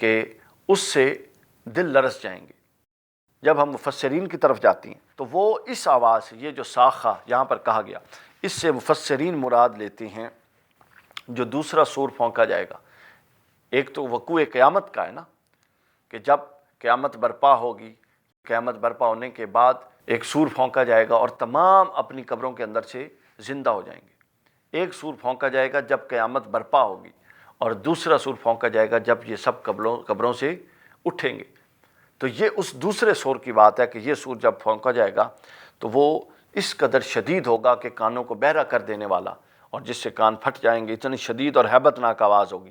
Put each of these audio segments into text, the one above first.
کہ اس سے دل لرز جائیں گے۔ جب ہم مفسرین کی طرف جاتی ہیں تو وہ اس آواز سے، یہ جو صاخہ یہاں پر کہا گیا، اس سے مفسرین مراد لیتے ہیں جو دوسرا سور پھونکا جائے گا۔ ایک تو وقوع قیامت کا ہے نا، کہ جب قیامت برپا ہوگی، قیامت برپا ہونے کے بعد ایک سور پھونکا جائے گا اور تمام اپنی قبروں کے اندر سے زندہ ہو جائیں گے۔ ایک سور پھونکا جائے گا جب قیامت برپا ہوگی، اور دوسرا سور پھونکا جائے گا جب یہ سب قبروں سے اٹھیں گے۔ تو یہ اس دوسرے سور کی بات ہے کہ یہ سور جب پھونکا جائے گا تو وہ اس قدر شدید ہوگا کہ کانوں کو بہرا کر دینے والا، اور جس سے کان پھٹ جائیں گے۔ اتنی شدید اور ہیبت ناک آواز ہوگی،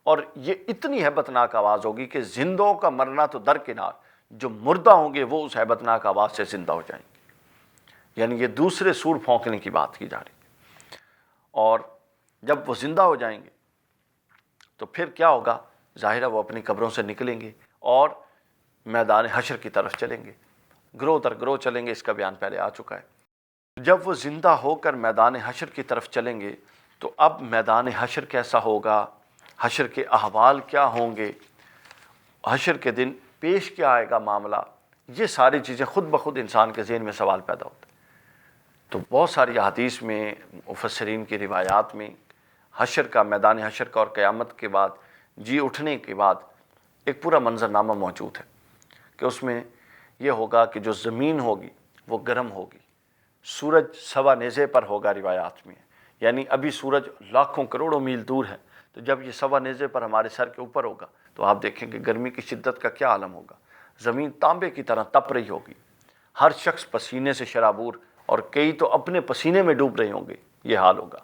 اور یہ اتنی ہیبت ناک آواز ہوگی کہ زندوں کا مرنا تو درکنار، جو مردہ ہوں گے وہ اس ہیبت ناک آواز سے زندہ ہو جائیں گے۔ یعنی یہ دوسرے سور پھونکنے کی بات کی جا رہی ہے۔ اور جب وہ زندہ ہو جائیں گے تو پھر کیا ہوگا؟ ظاہر ہے وہ اپنی قبروں سے نکلیں گے اور میدان حشر کی طرف چلیں گے، گروہ در گروہ چلیں گے، اس کا بیان پہلے آ چکا ہے۔ جب وہ زندہ ہو کر میدان حشر کی طرف چلیں گے تو اب میدان حشر کیسا ہوگا، حشر کے احوال کیا ہوں گے، حشر کے دن پیش کیا آئے گا معاملہ، یہ ساری چیزیں خود بخود انسان کے ذہن میں سوال پیدا ہوتے ہیں۔ تو بہت ساری احادیث میں، مفسرین کی روایات میں حشر کا، میدان حشر کا اور قیامت کے بعد جی اٹھنے کے بعد ایک پورا منظرنامہ موجود ہے کہ اس میں یہ ہوگا کہ جو زمین ہوگی وہ گرم ہوگی، سورج سوا نیزے پر ہوگا، روایات میں یعنی ابھی سورج لاکھوں کروڑوں میل دور ہے، تو جب یہ سوا نیزے پر ہمارے سر کے اوپر ہوگا تو آپ دیکھیں کہ گرمی کی شدت کا کیا عالم ہوگا۔ زمین تانبے کی طرح تپ رہی ہوگی، ہر شخص پسینے سے شرابور، اور کئی تو اپنے پسینے میں ڈوب رہے ہوں گے، یہ حال ہوگا۔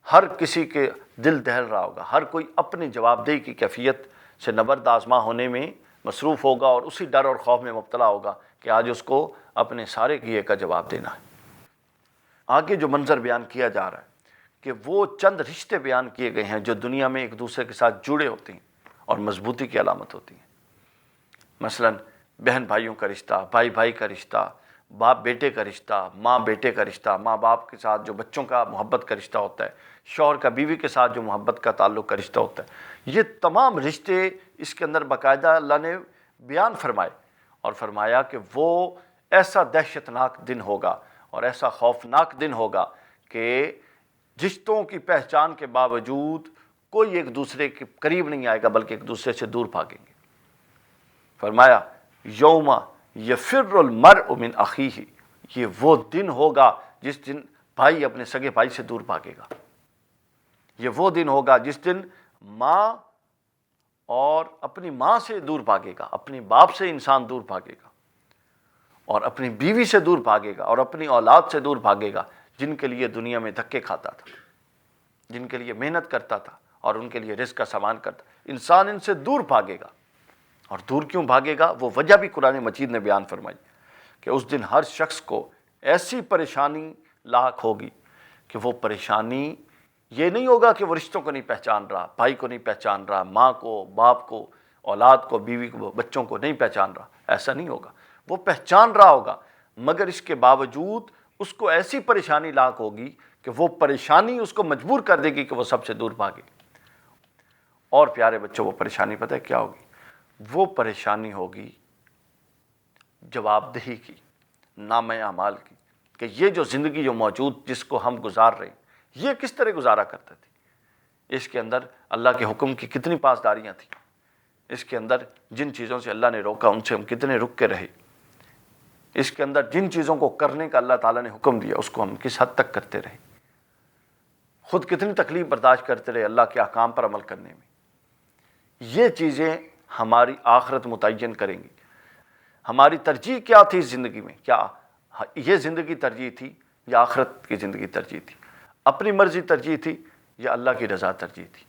ہر کسی کے دل دہل رہا ہوگا، ہر کوئی اپنی جواب دہی کی کیفیت سے نبرد آزما ہونے میں مصروف ہوگا، اور اسی ڈر اور خوف میں مبتلا ہوگا کہ آج اس کو اپنے سارے کیے کا جواب دینا ہے۔ آگے جو منظر بیان کیا جا رہا ہے کہ وہ چند رشتے بیان کیے گئے ہیں جو دنیا میں ایک دوسرے کے ساتھ جڑے ہوتے ہیں اور مضبوطی کی علامت ہوتی ہیں۔ مثلا بہن بھائیوں کا رشتہ، بھائی بھائی کا رشتہ، باپ بیٹے کا رشتہ، ماں بیٹے کا رشتہ، ماں باپ کے ساتھ جو بچوں کا محبت کا رشتہ ہوتا ہے، شوہر کا بیوی کے ساتھ جو محبت کا تعلق کا رشتہ ہوتا ہے، یہ تمام رشتے اس کے اندر باقاعدہ اللہ نے بیان فرمائے، اور فرمایا کہ وہ ایسا دہشتناک دن ہوگا اور ایسا خوفناک دن ہوگا کہ رشتوں کی پہچان کے باوجود کوئی ایک دوسرے کے قریب نہیں آئے گا، بلکہ ایک دوسرے سے دور بھاگیں گے۔ فرمایا یوم یفر المرء من اخیہ، یہ وہ دن ہوگا جس دن بھائی اپنے سگے بھائی سے دور بھاگے گا۔ یہ وہ دن ہوگا جس دن ماں اور اپنی ماں سے دور بھاگے گا، اپنی باپ سے انسان دور بھاگے گا، اور اپنی بیوی سے دور بھاگے گا، اور اپنی اولاد سے دور بھاگے گا، جن کے لیے دنیا میں دھکے کھاتا تھا، جن کے لیے محنت کرتا تھا اور ان کے لیے رزق کا سامان کرتا۔ انسان ان سے دور بھاگے گا، اور دور کیوں بھاگے گا؟ وہ وجہ بھی قرآن مجید نے بیان فرمائی کہ اس دن ہر شخص کو ایسی پریشانی لاحق ہوگی کہ وہ پریشانی یہ نہیں ہوگا کہ وہ رشتوں کو نہیں پہچان رہا، بھائی کو نہیں پہچان رہا، ماں کو، باپ کو، اولاد کو، بیوی کو، بچوں کو نہیں پہچان رہا، ایسا نہیں ہوگا۔ وہ پہچان رہا ہوگا، مگر اس کے باوجود اس کو ایسی پریشانی لاحق ہوگی کہ وہ پریشانی اس کو مجبور کر دے گی کہ وہ سب سے دور بھاگے۔ اور پیارے بچوں، وہ پریشانی پتہ ہے کیا ہوگی؟ وہ پریشانی ہوگی جواب دہی کی، نامہ اعمال کی، کہ یہ جو زندگی جو موجود جس کو ہم گزار رہے ہیں، یہ کس طرح گزارا کرتے تھے؟ اس کے اندر اللہ کے حکم کی کتنی پاسداریاں تھیں؟ اس کے اندر جن چیزوں سے اللہ نے روکا ان سے ہم کتنے رک کے رہے؟ اس کے اندر جن چیزوں کو کرنے کا اللہ تعالیٰ نے حکم دیا اس کو ہم کس حد تک کرتے رہے؟ خود کتنی تکلیف برداشت کرتے رہے اللہ کے احکام پر عمل کرنے میں؟ یہ چیزیں ہماری آخرت متعین کریں گی۔ ہماری ترجیح کیا تھی اس زندگی میں؟ کیا یہ زندگی ترجیح تھی یا آخرت کی زندگی ترجیح تھی؟ اپنی مرضی ترجیح تھی یا اللہ کی رضا ترجیح تھی؟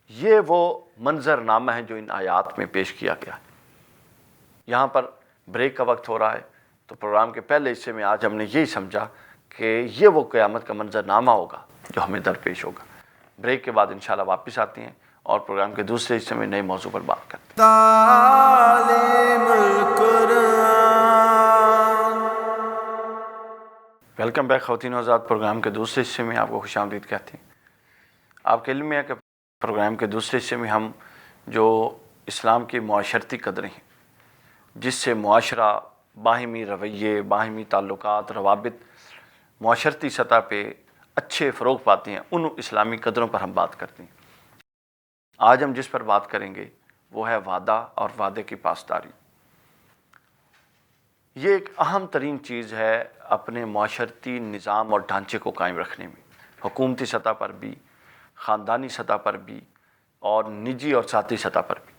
یہ وہ منظر نامہ ہے جو ان آیات میں پیش کیا گیا ہے۔ یہاں پر بریک کا وقت ہو رہا ہے، تو پروگرام کے پہلے حصے میں آج ہم نے یہی سمجھا کہ یہ وہ قیامت کا منظر نامہ ہوگا جو ہمیں درپیش ہوگا۔ بریک کے بعد انشاءاللہ واپس آتے ہیں اور پروگرام کے دوسرے حصے میں نئے موضوع پر بات کرتے ہیں۔ تعلیم القرآن۔ ویلکم بیک خواتین و حضرات، پروگرام کے دوسرے حصے میں آپ کو خوش آمدید کہتے ہیں۔ آپ کے علم میں ہے کہ پروگرام کے دوسرے حصے میں ہم جو اسلام کی معاشرتی قدریں ہیں جس سے معاشرہ، باہمی رویے، باہمی تعلقات، روابط معاشرتی سطح پہ اچھے فروغ پاتے ہیں، ان اسلامی قدروں پر ہم بات کرتے ہیں۔ آج ہم جس پر بات کریں گے وہ ہے وعدہ اور وعدے کی پاسداری۔ یہ ایک اہم ترین چیز ہے اپنے معاشرتی نظام اور ڈھانچے کو قائم رکھنے میں، حکومتی سطح پر بھی، خاندانی سطح پر بھی، اور نجی اور ذاتی سطح پر بھی۔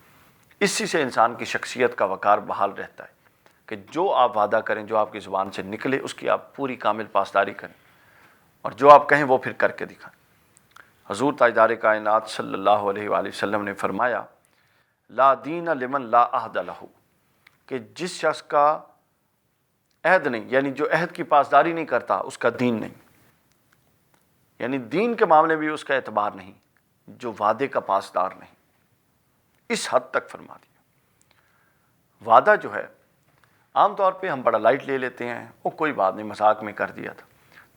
اسی سے انسان کی شخصیت کا وقار بحال رہتا ہے کہ جو آپ وعدہ کریں، جو آپ کی زبان سے نکلے، اس کی آپ پوری کامل پاسداری کریں، اور جو آپ کہیں وہ پھر کر کے دکھائیں۔ حضور تاجدار کائنات صلی اللہ علیہ وآلہ وسلم نے فرمایا، لا دین لمن لا عہد لہ، کہ جس شخص کا عہد نہیں، یعنی جو عہد کی پاسداری نہیں کرتا، اس کا دین نہیں، یعنی دین کے معاملے بھی اس کا اعتبار نہیں، جو وعدے کا پاسدار نہیں۔ اس حد تک فرما دیا۔ وعدہ جو ہے عام طور پہ ہم بڑا لائٹ لے لیتے ہیں، وہ کوئی بات نہیں، مذاق میں کر دیا تھا،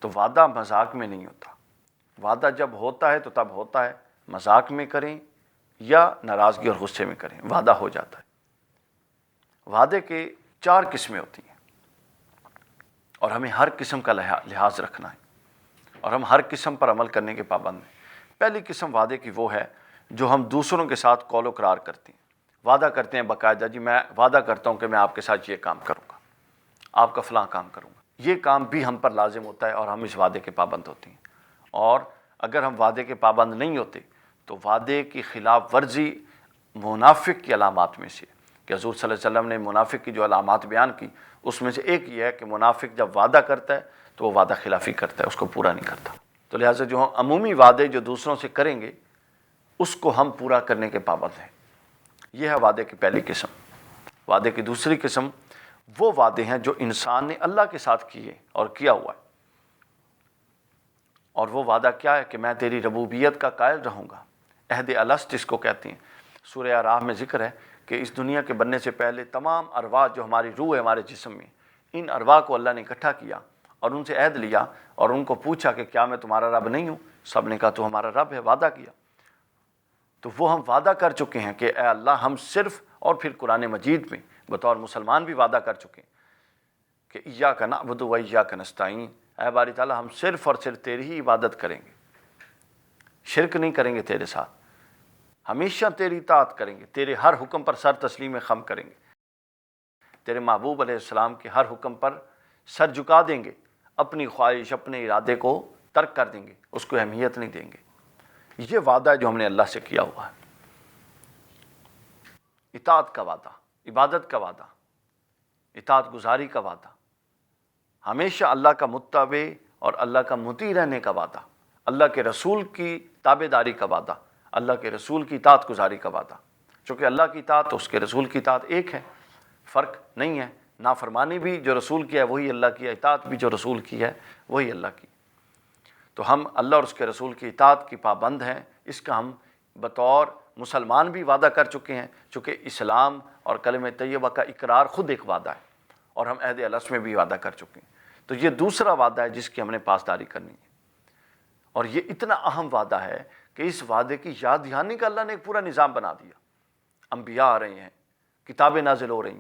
تو وعدہ مذاق میں نہیں ہوتا۔ وعدہ جب ہوتا ہے تو تب ہوتا ہے، مذاق میں کریں یا ناراضگی اور غصے میں کریں، وعدہ ہو جاتا ہے۔ وعدے کے 4 قسمیں ہوتی ہیں، اور ہمیں ہر قسم کا لحاظ رکھنا ہے، اور ہم ہر قسم پر عمل کرنے کے پابند ہیں۔ پہلی قسم وعدے کی وہ ہے جو ہم دوسروں کے ساتھ قول و قرار کرتے ہیں، وعدہ کرتے ہیں باقاعدہ، جی میں وعدہ کرتا ہوں کہ میں آپ کے ساتھ یہ کام کروں گا، آپ کا فلاں کام کروں گا۔ یہ کام بھی ہم پر لازم ہوتا ہے اور ہم اس وعدے کے پابند ہوتے ہیں۔ اور اگر ہم وعدے کے پابند نہیں ہوتے تو وعدے کی خلاف ورزی منافق کی علامات میں سے، کہ حضور صلی اللہ علیہ وسلم نے منافق کی جو علامات بیان کی، اس میں سے ایک یہ ہے کہ منافق جب وعدہ کرتا ہے تو وہ وعدہ خلافی کرتا ہے، اس کو پورا نہیں کرتا۔ تو لہٰذا جو ہم عمومی وعدے جو دوسروں سے کریں گے اس کو ہم پورا کرنے کے پابند ہیں۔ یہ ہے وعدے کی پہلی قسم۔ وعدے کی دوسری قسم وہ وعدے ہیں جو انسان نے اللہ کے ساتھ کیے اور کیا ہوا ہے، اور وہ وعدہ کیا ہے کہ میں تیری ربوبیت کا قائل رہوں گا، عہد الست جس کو کہتے ہیں۔ سورہ اعراف میں ذکر ہے کہ اس دنیا کے بننے سے پہلے تمام ارواح جو ہماری روح ہے ہمارے جسم میں، ان ارواح کو اللہ نے اکٹھا کیا اور ان سے عہد لیا اور ان کو پوچھا کہ کیا میں تمہارا رب نہیں ہوں؟ سب نے کہا تو ہمارا رب ہے، وعدہ کیا۔ تو وہ ہم وعدہ کر چکے ہیں کہ اے اللہ ہم صرف، اور پھر قرآن مجید میں بطور مسلمان بھی وعدہ کر چکے ہیں کہ ایاک نعبد و ایاک نستعین، اے باری تعالیٰ ہم صرف اور صرف تیری ہی عبادت کریں گے، شرک نہیں کریں گے تیرے ساتھ، ہمیشہ تیری اطاعت کریں گے، تیرے ہر حکم پر سر تسلیم خم کریں گے، تیرے محبوب علیہ السلام کے ہر حکم پر سر جھکا دیں گے، اپنی خواہش اپنے ارادے کو ترک کر دیں گے، اس کو اہمیت نہیں دیں گے۔ یہ وعدہ ہے جو ہم نے اللہ سے کیا ہوا ہے، اطاعت کا وعدہ، عبادت کا وعدہ، اطاعت گزاری کا وعدہ، ہمیشہ اللہ کا متبع اور اللہ کا مطیع رہنے کا وعدہ، اللہ کے رسول کی تابع داری کا وعدہ، اللہ کے رسول کی اطاعت گزاری کا وعدہ۔ چونکہ اللہ کی اطاعت اس کے رسول کی اطاعت ایک ہے، فرق نہیں ہے۔ نافرمانی بھی جو رسول کی ہے وہی اللہ کی ہے، اطاعت بھی جو رسول کی ہے وہی اللہ کی۔ تو ہم اللہ اور اس کے رسول کی اطاعت کی پابند ہیں، اس کا ہم بطور مسلمان بھی وعدہ کر چکے ہیں، چونکہ اسلام اور کلمہ طیبہ کا اقرار خود ایک وعدہ ہے، اور ہم عہد الست میں بھی وعدہ کر چکے ہیں۔ تو یہ دوسرا وعدہ ہے جس کی ہم نے پاسداری کرنی ہے، اور یہ اتنا اہم وعدہ ہے کہ اس وعدے کی یاد دہانی کا اللہ نے ایک پورا نظام بنا دیا۔ انبیاء آ رہے ہیں، کتابیں نازل ہو رہی،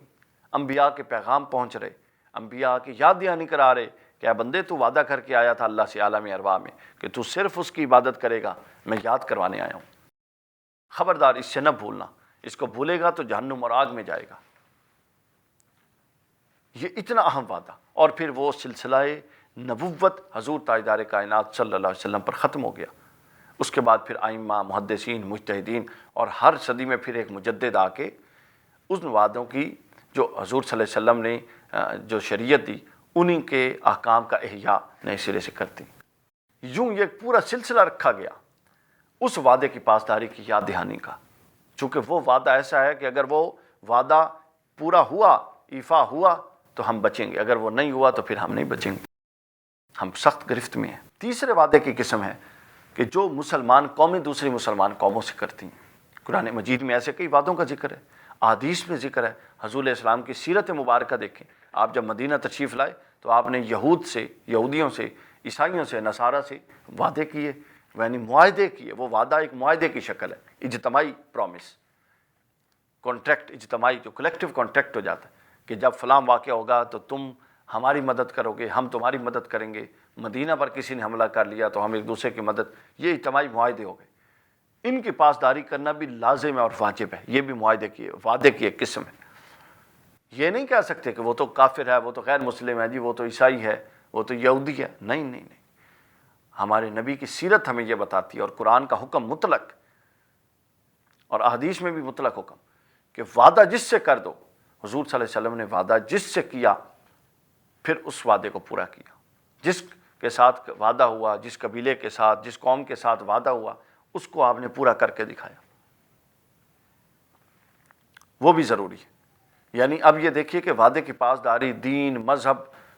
انبیاء کے پیغام پہنچ رہے، انبیاء کی یاد دہانی کرا رہے کہ اے بندے تو وعدہ کر کے آیا تھا اللہ سے عالم ارواح میں کہ تو صرف اس کی عبادت کرے گا، میں یاد کروانے آیا ہوں، خبردار اس سے نہ بھولنا، اس کو بھولے گا تو جہنم اور آگ میں جائے گا۔ یہ اتنا اہم وعدہ، اور پھر وہ سلسلہ نبوت حضور تاجدار کائنات صلی اللہ علیہ وسلم پر ختم ہو گیا۔ اس کے بعد پھر ائمہ، محدثین، مجتہدین، اور ہر صدی میں پھر ایک مجدد آ کے ان وعدوں کی جو حضور صلی اللہ علیہ وسلم نے جو شریعت دی، انہی کے احکام کا احیاء نئے سرے سے کرتے ہیں۔ یوں یہ پورا سلسلہ رکھا گیا اس وعدے کی پاسداری کی یاد دہانی کا، چونکہ وہ وعدہ ایسا ہے کہ اگر وہ وعدہ پورا ہوا، ایفا ہوا تو ہم بچیں گے، اگر وہ نہیں ہوا تو پھر ہم نہیں بچیں گے، ہم سخت گرفت میں ہیں۔ تیسرے وعدے کی قسم ہے کہ جو مسلمان قومیں دوسری مسلمان قوموں سے کرتی ہیں۔ قرآن مجید میں ایسے کئی وعدوں کا ذکر ہے، احادیث میں ذکر ہے۔ حضور علیہ السلام کی سیرت مبارکہ دیکھیں، آپ جب مدینہ تشریف لائے تو آپ نے یہودیوں سے، عیسائیوں سے، نصارہ سے وعدے کیے، یعنی معاہدے کیے۔ وہ وعدہ ایک معاہدے کی شکل ہے، اجتماعی پرومس۔ کانٹریکٹ اجتماعی جو کلیکٹیو کانٹریکٹ ہو جاتا ہے کہ جب فلاں واقعہ ہوگا تو تم ہماری مدد کرو گے، ہم تمہاری مدد کریں گے، مدینہ پر کسی نے حملہ کر لیا تو ہم ایک دوسرے کی مدد، یہ اجتماعی معاہدے ہو گئے۔ ان کی پاسداری کرنا بھی لازم ہے اور واجب ہے، یہ بھی معاہدے کی وعدے کی ایک قسم ہے۔ یہ نہیں کہہ سکتے کہ وہ تو کافر ہے، وہ تو غیر مسلم ہے، جی وہ تو عیسائی ہے، وہ تو یہودی ہے، نہیں نہیں نہیں۔ ہمارے نبی کی سیرت ہمیں یہ بتاتی ہے، اور قرآن کا حکم مطلق اور احادیث میں بھی مطلق حکم کہ وعدہ جس سے کر دو، حضور صلی اللہ علیہ وسلم نے وعدہ جس سے کیا پھر اس وعدے کو پورا کیا۔ جس کے ساتھ وعدہ ہوا، جس قبیلے کے ساتھ، جس قوم کے ساتھ وعدہ ہوا، اس کو آپ نے پورا کر کے دکھایا، وہ بھی ضروری ہے۔ یعنی اب یہ دیکھیے کہ وعدے کی پاسداری دین، مذہب،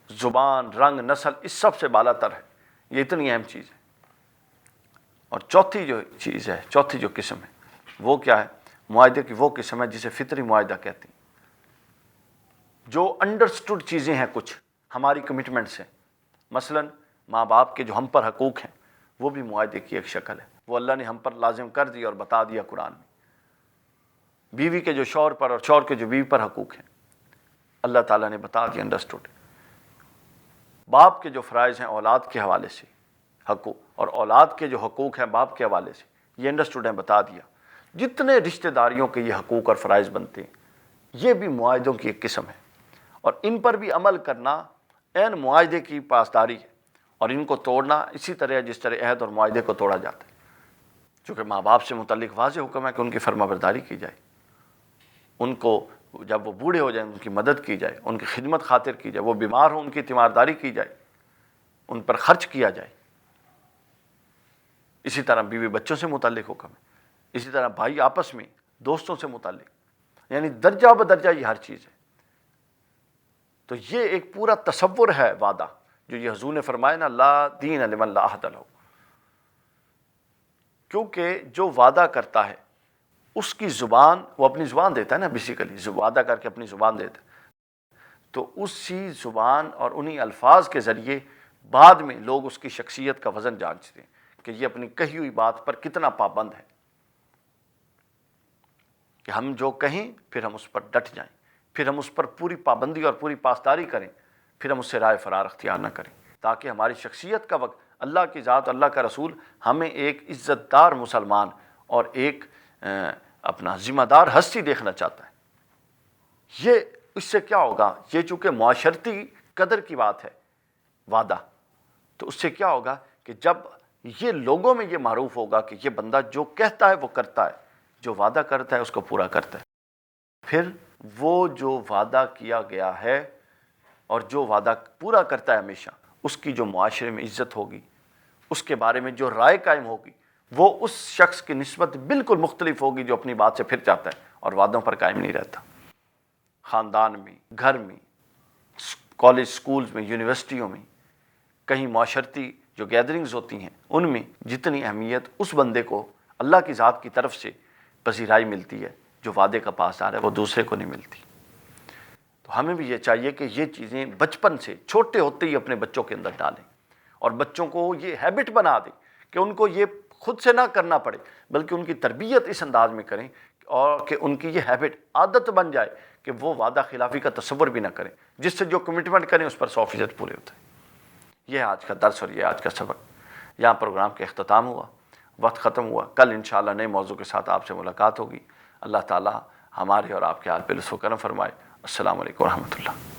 زبان، رنگ، نسل، اس سب سے بالا تر ہے، یہ اتنی اہم چیز ہے۔ اور چوتھی جو چیز ہے، چوتھی جو قسم ہے وہ کیا ہے؟ معاہدے کی وہ قسم ہے جسے فطری معاہدہ کہتے ہیں، جو انڈرسٹوڈ چیزیں ہیں، کچھ ہماری کمٹمنٹس ہیں، مثلا ماں باپ کے جو ہم پر حقوق ہیں وہ بھی معاہدے کی ایک شکل ہے، وہ اللہ نے ہم پر لازم کر دیا اور بتا دیا قرآن میں۔ بیوی کے جو شوہر پر اور شوہر کے جو بیوی پر حقوق ہیں اللہ تعالیٰ نے بتا دیا، انڈرسٹوڈ۔ باپ کے جو فرائض ہیں اولاد کے حوالے سے حقوق، اور اولاد کے جو حقوق ہیں باپ کے حوالے سے، یہ انڈرسٹوڈ ہیں، بتا دیا۔ جتنے رشتہ داریوں کے یہ حقوق اور فرائض بنتے ہیں یہ بھی معاہدوں کی ایک قسم ہے، اور ان پر بھی عمل کرنا عین معاہدے کی پاسداری ہے، اور ان کو توڑنا اسی طرح جس طرح عہد اور معاہدے کو توڑا جاتا ہے۔ چونکہ ماں باپ سے متعلق واضح حکم ہے کہ ان کی فرما برداری کی جائے، ان کو جب وہ بوڑھے ہو جائیں ان کی مدد کی جائے، ان کی خدمت خاطر کی جائے، وہ بیمار ہوں ان کی تیمارداری کی جائے، ان پر خرچ کیا جائے۔ اسی طرح بیوی بچوں سے متعلق حکم ہے، اسی طرح بھائی آپس میں، دوستوں سے متعلق، یعنی درجہ بدرجہ یہ ہر چیز ہے۔ تو یہ ایک پورا تصور ہے وعدہ، جو یہ حضور نے فرمایا نا، لا دین لمن لا عہد لہ، کیونکہ جو وعدہ کرتا ہے اس کی زبان، وہ اپنی زبان دیتا ہے نا، بیسیکلی وعدہ کر کے اپنی زبان دیتا ہے، تو اسی زبان اور انہی الفاظ کے ذریعے بعد میں لوگ اس کی شخصیت کا وزن جانچتے ہیں کہ یہ اپنی کہی ہوئی بات پر کتنا پابند ہے، کہ ہم جو کہیں پھر ہم اس پر ڈٹ جائیں، پھر ہم اس پر پوری پابندی اور پوری پاسداری کریں، پھر ہم اس سے رائے فرار اختیار نہ کریں، تاکہ ہماری شخصیت کا وقت اللہ کی ذات، اللہ کا رسول ہمیں ایک عزت دار مسلمان اور ایک اپنا ذمہ دار ہستی دیکھنا چاہتا ہے۔ یہ اس سے کیا ہوگا؟ یہ چونکہ معاشرتی قدر کی بات ہے وعدہ، تو اس سے کیا ہوگا کہ جب یہ لوگوں میں یہ معروف ہوگا کہ یہ بندہ جو کہتا ہے وہ کرتا ہے، جو وعدہ کرتا ہے اس کو پورا کرتا ہے، پھر وہ جو وعدہ کیا گیا ہے اور جو وعدہ پورا کرتا ہے ہمیشہ، اس کی جو معاشرے میں عزت ہوگی، اس کے بارے میں جو رائے قائم ہوگی، وہ اس شخص کی نسبت بالکل مختلف ہوگی جو اپنی بات سے پھر جاتا ہے اور وعدوں پر قائم نہیں رہتا۔ خاندان میں، گھر میں، کالج، سکولز میں، یونیورسٹیوں میں، کہیں معاشرتی جو گیدرنگز ہوتی ہیں، ان میں جتنی اہمیت اس بندے کو اللہ کی ذات کی طرف سے پذیرائی ملتی ہے جو وعدے کا پاسدار ہے، وہ دوسرے کو نہیں ملتی۔ تو ہمیں بھی یہ چاہیے کہ یہ چیزیں بچپن سے، چھوٹے ہوتے ہی اپنے بچوں کے اندر ڈالیں، اور بچوں کو یہ ہیبٹ بنا دیں کہ ان کو یہ خود سے نہ کرنا پڑے، بلکہ ان کی تربیت اس انداز میں کریں اور کہ ان کی یہ ہیبٹ، عادت بن جائے کہ وہ وعدہ خلافی کا تصور بھی نہ کریں، جس سے جو کمٹمنٹ کریں اس پر 100% پورے ہوتے ہیں۔ یہ آج کا درس اور یہ آج کا سبق، یہاں پروگرام کا اختتام ہوا، وقت ختم ہوا۔ کل انشاءاللہ نئے موضوع کے ساتھ آپ سے ملاقات ہوگی۔ اللہ تعالی ہمارے اور آپ کے حال پہ لطف و کرم فرمائے۔ السلام علیکم ورحمۃ اللہ۔